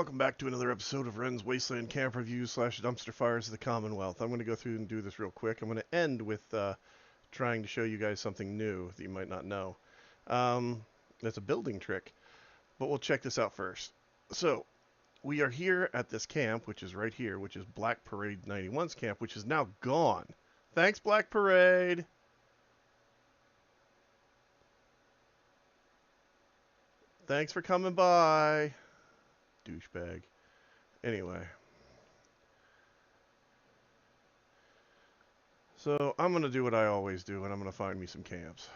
welcome back to another episode of Wren's Wasteland Camp Reviews slash Dumpster Fires of the Commonwealth. I'm going to go through and do this real quick. I'm going to end with trying to show you guys something new that you might not know. That's a building trick, but we'll check this out first. So, we are here at this camp, which is right here, which is Black Parade 91's camp, which is now gone. Thanks, Black Parade! Thanks for coming by, douchebag. Anyway. So I'm going to do what I always do, and I'm going to find me some camps.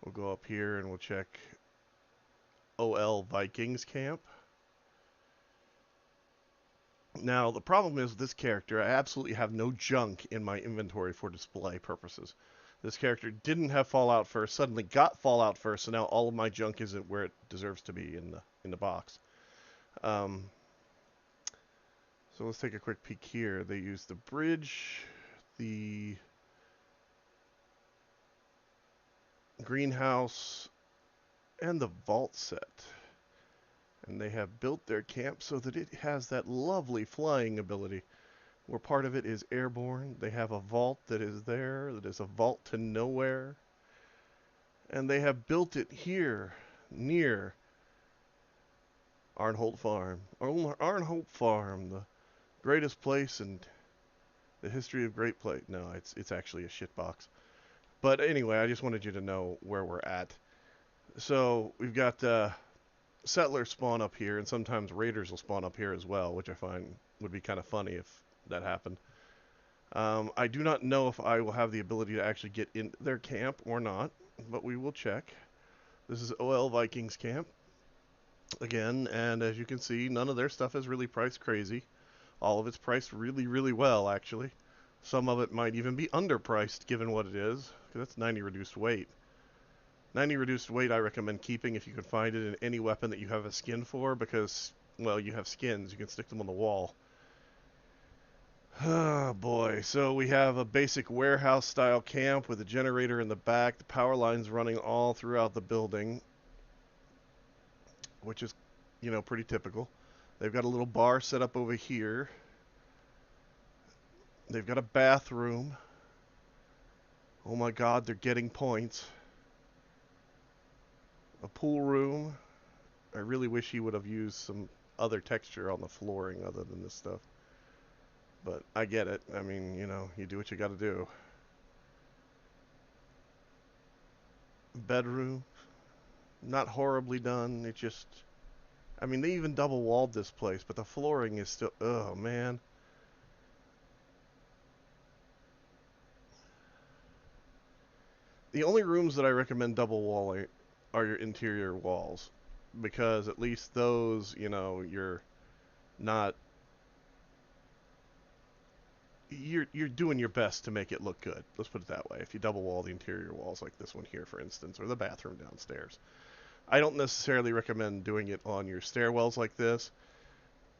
We'll go up here and we'll check OL Vikings Camp. Now, the problem is with this character, I absolutely have no junk in my inventory for display purposes. This character didn't have Fallout first, suddenly got Fallout first, so now all of my junk isn't where it deserves to be in the box. So let's take a quick peek here. They use the bridge, the greenhouse, and the vault set. And they have built their camp so that it has that lovely flying ability, where part of it is airborne. They have a vault that is there, that is a vault to nowhere. And they have built it here, near Arnholt Farm. Arnholt Farm, the greatest place in the history of Great Place. No, it's actually a shitbox. But anyway, I just wanted you to know where we're at. So we've got settlers spawn up here, and sometimes raiders will spawn up here as well, which I find would be kind of funny if that happened. I do not know if I will have the ability to actually get in their camp or not, but we will check. This is OL Vikings Camp again, and as you can see, none of their stuff is really priced crazy. All of it's priced really, really well, actually. Some of it might even be underpriced, given what it is, because that's 90 reduced weight. 90 reduced weight I recommend keeping if you can find it in any weapon that you have a skin for, because, well, you have skins. You can stick them on the wall. Oh, boy. So we have a basic warehouse-style camp with a generator in the back. The power lines running all throughout the building, which is, you know, pretty typical. They've got a little bar set up over here. They've got a bathroom. Oh my god, they're getting points. A pool room. I really wish he would have used some other texture on the flooring other than this stuff. But I get it. I mean, you know, you do what you gotta do. Bedroom. Not horribly done. It just... I mean, they even double-walled this place, but the flooring is still... Oh, man. The only rooms that I recommend double-walling are your interior walls. Because at least those, you know, you're not... You're doing your best to make it look good. Let's put it that way. If you double-wall the interior walls like this one here, for instance, or the bathroom downstairs. I don't necessarily recommend doing it on your stairwells like this,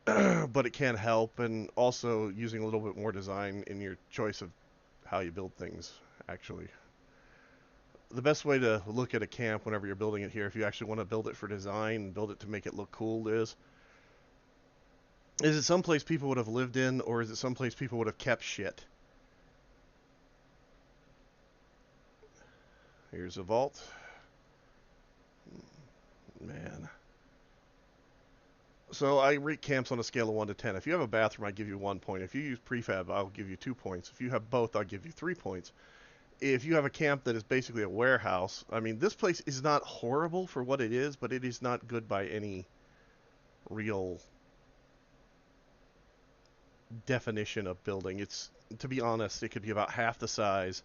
but it can help, and also using a little bit more design in your choice of how you build things, actually. The best way to look at a camp whenever you're building it here, if you actually want to build it for design and build it to make it look cool, is it someplace people would have lived in, or is it someplace people would have kept shit? Here's a vault. Man. So I rate camps on a scale of 1 to 10. If you have a bathroom, I give you 1 point. If you use prefab, I'll give you 2 points. If you have both, I'll give you 3 points. If you have a camp that is basically a warehouse, I mean, this place is not horrible for what it is, but it is not good by any real definition of building. It's, to be honest, it could be about half the size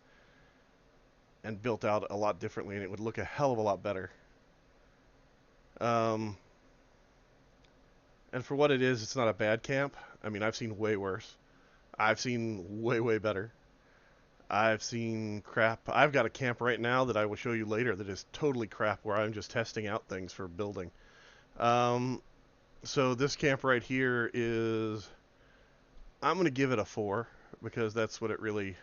and built out a lot differently, and it would look a hell of a lot better. And for what it is, it's not a bad camp. I mean, I've seen way worse. I've seen way, way better. I've seen crap. I've got a camp right now that I will show you later that is totally crap, where I'm just testing out things for building. So this camp right here is... I'm going to give it a 4, because that's what it really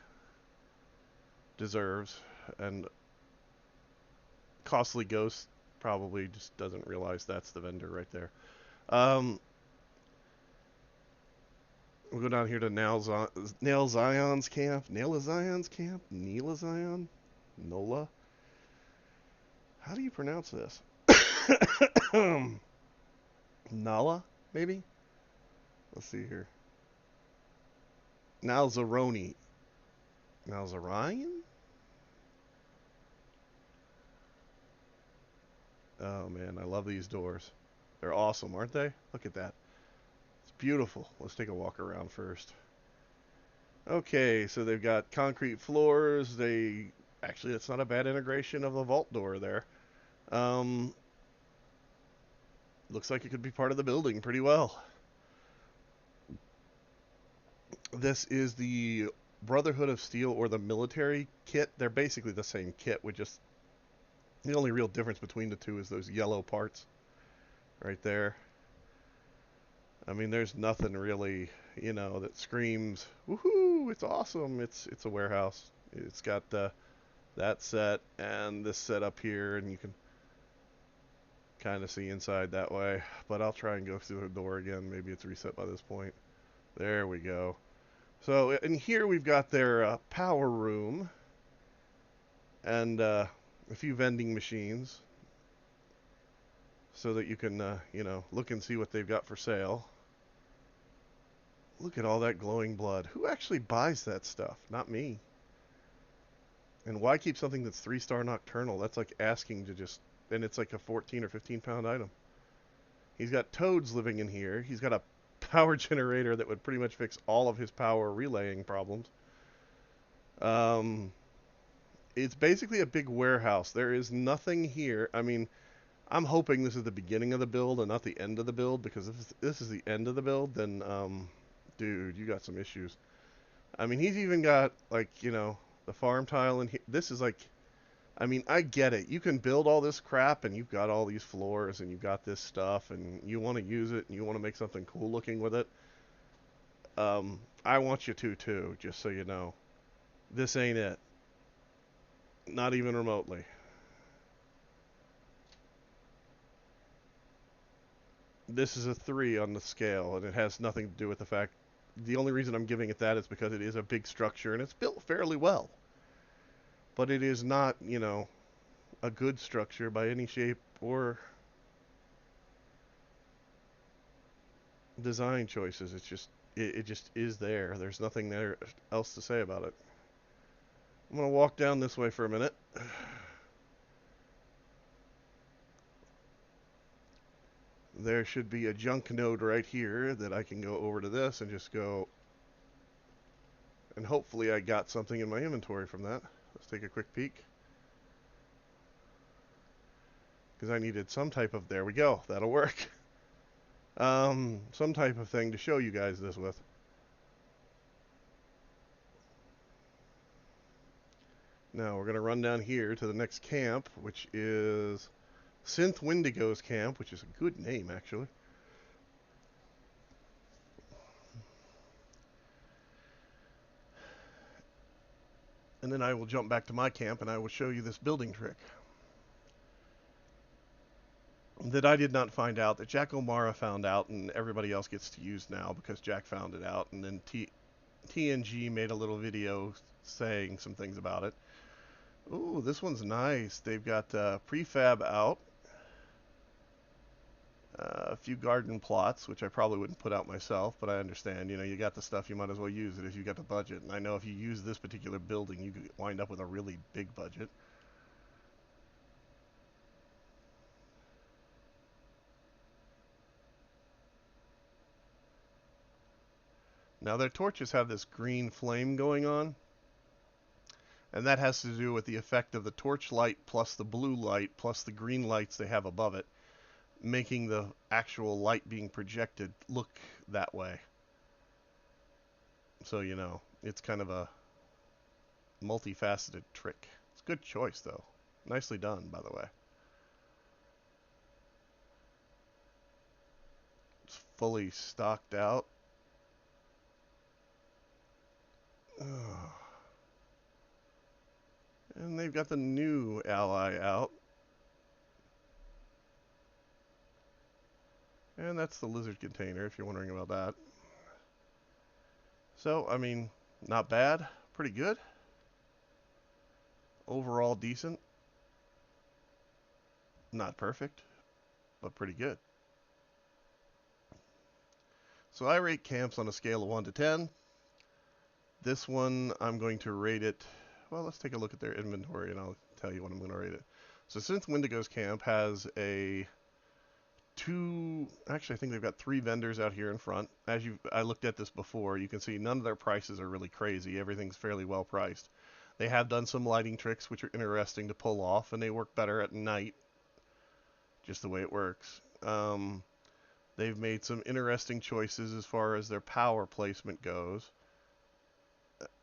deserves. And Costly Ghost probably just doesn't realize that's the vendor right there. Um, we'll go down here to Nail Zion's camp. Nail Zion's camp? Neela Zion? Nola? How do you pronounce this? Nala, maybe? Let's see here. Nalzaroni. Nalzarian? Oh man, I love these doors. They're awesome, aren't they? Look at that. It's beautiful. Let's take a walk around first. Okay, so they've got concrete floors. Actually, that's not a bad integration of the vault door there. Um, looks like it could be part of the building pretty well. This is the Brotherhood of Steel or the military kit. They're basically the same kit, with just the only real difference between the two is those yellow parts right there. I mean, there's nothing really, that screams, woohoo, it's awesome. It's a warehouse. It's got that set and this set up here, and you can kind of see inside that way. But I'll try and go through the door again. Maybe it's reset by this point. There we go. So in here we've got their power room and a few vending machines so that you can, look and see what they've got for sale. Look at all that glowing blood. Who actually buys that stuff? Not me. And why keep something that's 3-star nocturnal? That's like asking to just... And it's like a 14 or 15 pound item. He's got toads living in here. He's got a power generator that would pretty much fix all of his power relaying problems. It's basically a big warehouse. There is nothing here. I mean, I'm hoping this is the beginning of the build and not the end of the build, because if this is the end of the build, then, dude, you got some issues. I mean, he's even got, like, the farm tile in here. This is like, I mean, I get it. You can build all this crap, and you've got all these floors, and you've got this stuff, and you want to use it, and you want to make something cool looking with it. I want you to, too, just so you know. This ain't it. Not even remotely. This is a 3 on the scale, and it has nothing to do with the fact... The only reason I'm giving it that is because it is a big structure, and it's built fairly well. But it is not, a good structure by any shape or design choices. It's just, it just is there. There's nothing there else to say about it. I'm going to walk down this way for a minute. There should be a junk node right here that I can go over to this and just go, and hopefully I got something in my inventory from that. Let's take a quick peek. Because I needed some type of, there we go, that'll work. Some type of thing to show you guys this with. Now we're going to run down here to the next camp, which is Synth Windigo's camp, which is a good name, actually. And then I will jump back to my camp and I will show you this building trick that I did not find out, that Jack O'Mara found out, and everybody else gets to use now because Jack found it out, and then TNG made a little video saying some things about it. Ooh, this one's nice. They've got prefab out. A few garden plots, which I probably wouldn't put out myself, but I understand, you got the stuff, you might as well use it if you got the budget. And I know if you use this particular building, you could wind up with a really big budget. Now their torches have this green flame going on, and that has to do with the effect of the torch light plus the blue light plus the green lights they have above it, making the actual light being projected look that way. So, it's kind of a multifaceted trick. It's a good choice, though. Nicely done, by the way. It's fully stocked out. Oh. And they've got the new ally out. And that's the lizard container, if you're wondering about that. So, I mean, not bad. Pretty good. Overall decent. Not perfect, but pretty good. So I rate camps on a scale of 1 to 10. This one, I'm going to rate it... Well, let's take a look at their inventory, and I'll tell you what I'm going to rate it. So since Windigo's Camp has actually I think they've got 3 vendors out here in front. I looked at this before, you can see none of their prices are really crazy. Everything's fairly well priced. They have done some lighting tricks which are interesting to pull off, and they work better at night, just the way it works. They've made some interesting choices as far as their power placement goes,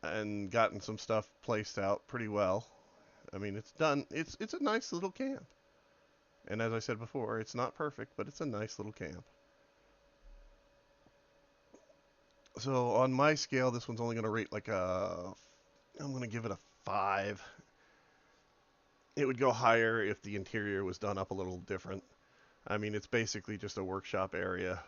and gotten some stuff placed out pretty well. I mean, it's done. It's a nice little camp. And as I said before, it's not perfect, but it's a nice little camp. So on my scale, this one's only going to rate like I'm going to give it a 5. It would go higher if the interior was done up a little different. I mean, it's basically just a workshop area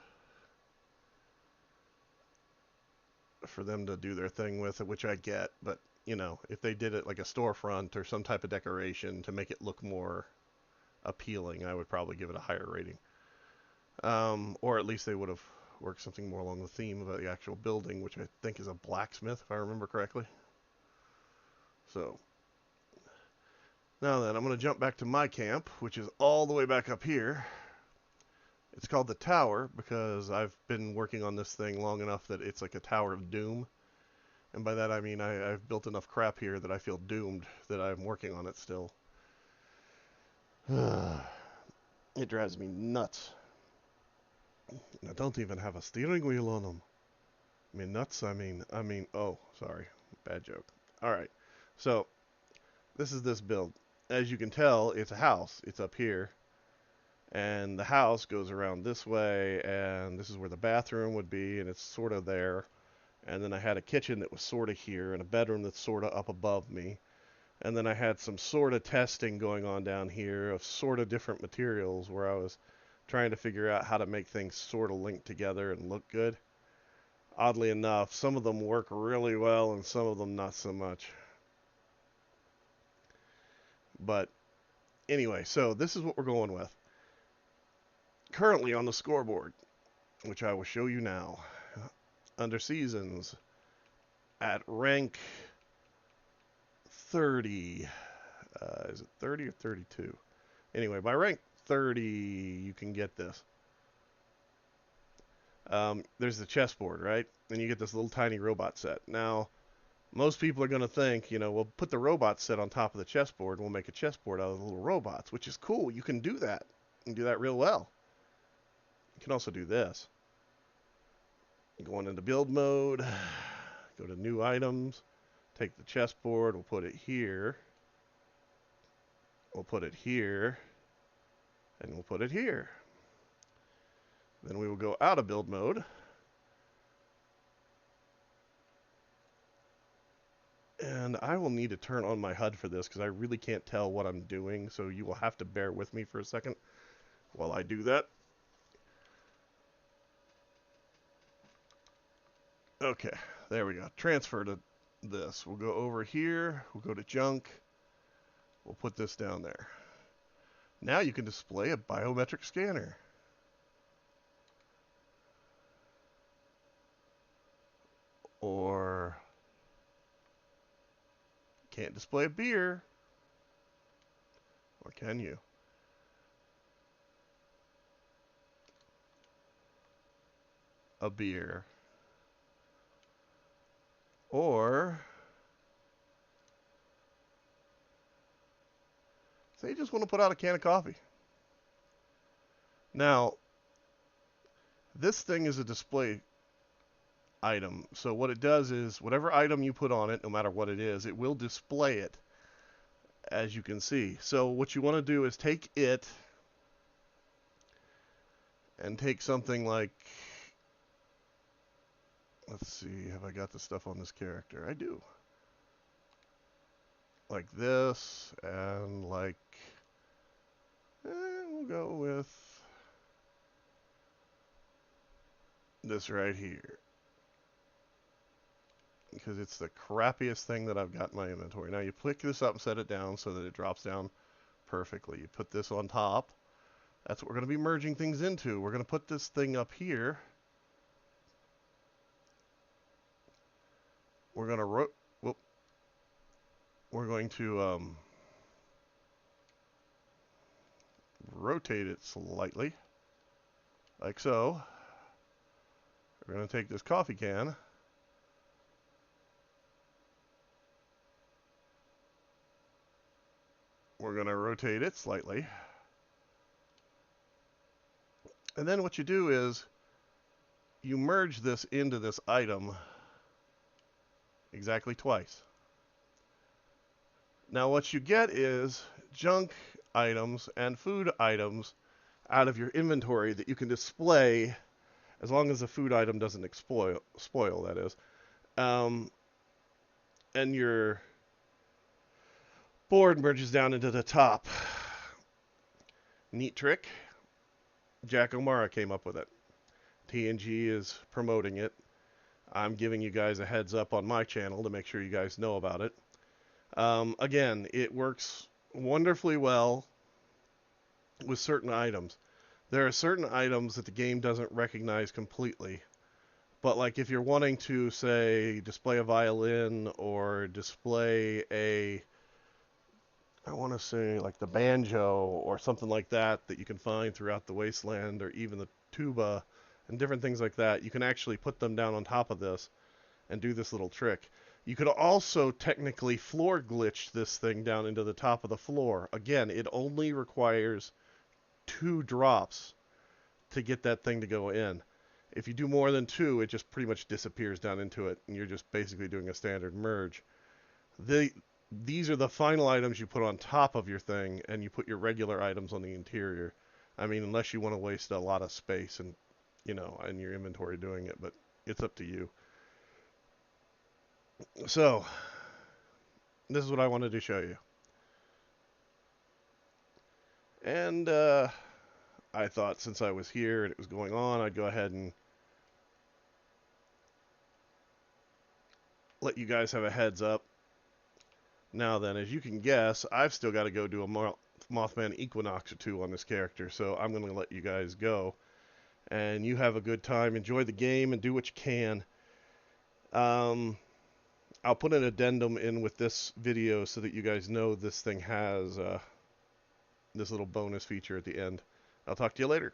for them to do their thing with, which I get. But, you know, if they did it like a storefront or some type of decoration to make it look more appealing, I would probably give it a higher rating. Or at least they would have worked something more along the theme of the actual building, which I think is a blacksmith, if I remember correctly. So, now then, I'm going to jump back to my camp, which is all the way back up here. It's called the Tower because I've been working on this thing long enough that it's like a Tower of Doom. And by that I mean I've built enough crap here that I feel doomed that I'm working on it still. It drives me nuts. I don't even have a steering wheel on them. I mean, nuts, oh, sorry. Bad joke. Alright, so, this is this build. As you can tell, it's a house. It's up here. And the house goes around this way, and this is where the bathroom would be, and it's sort of there. And then I had a kitchen that was sort of here, and a bedroom that's sort of up above me. And then I had some sort of testing going on down here of sort of different materials where I was trying to figure out how to make things sort of link together and look good. Oddly enough, some of them work really well and some of them not so much. But anyway, so this is what we're going with. Currently on the scoreboard, which I will show you now, under seasons, at rank 30, is it 30 or 32? Anyway, by rank 30, you can get this. There's the chessboard, right? And you get this little tiny robot set. Now, most people are going to think, you know, we'll put the robot set on top of the chessboard and we'll make a chessboard out of the little robots, which is cool. You can do that. You can do that real well. You can also do this. Going into build mode, go to new items, take the chessboard, we'll put it here. We'll put it here. And we'll put it here. Then we will go out of build mode. And I will need to turn on my HUD for this because I really can't tell what I'm doing. So you will have to bear with me for a second while I do that. Okay, there we go. Transfer to this. We'll go over here. We'll go to junk. We'll put this down there. Now you can display a biometric scanner. Or can't display a beer. Or can you? A beer. Or say you just want to put out a can of coffee. Now, this thing is a display item. So what it does is whatever item you put on it, no matter what it is, it will display it, as you can see. So what you want to do is take it and take something like, let's see, have I got the stuff on this character? I do. Like this, and like, we'll go with this right here. Because it's the crappiest thing that I've got in my inventory. Now you pick this up and set it down so that it drops down perfectly. You put this on top. That's what we're going to be merging things into. We're going to put this thing up here. We're going to we're going to rotate it slightly, like so. We're going to take this coffee can. We're going to rotate it slightly. And then what you do is you merge this into this item exactly twice. Now what you get is junk items and food items out of your inventory that you can display as long as the food item doesn't spoil, that is. And your board merges down into the top. Neat trick. Jack O'Mara came up with it. TNG is promoting it. I'm giving you guys a heads up on my channel to make sure you guys know about it. Again, it works wonderfully well with certain items. There are certain items that the game doesn't recognize completely. But like if you're wanting to, say, display a violin or display a, I want to say like the banjo or something like that that you can find throughout the Wasteland, or even the tuba and different things like that, you can actually put them down on top of this and do this little trick. You could also technically floor glitch this thing down into the top of the floor. Again, it only requires 2 drops to get that thing to go in. If you do more than 2, it just pretty much disappears down into it, and you're just basically doing a standard merge. These are the final items you put on top of your thing, and you put your regular items on the interior. I mean, unless you want to waste a lot of space and, you know, in your inventory doing it, but it's up to you. So, this is what I wanted to show you. And I thought since I was here and it was going on, I'd go ahead and let you guys have a heads up. Now then, as you can guess, I've still got to go do a Mothman Equinox or 2 on this character, so I'm going to let you guys go. And you have a good time, enjoy the game, and do what you can. I'll put an addendum in with this video so that you guys know this thing has this little bonus feature at the end. I'll talk to you later.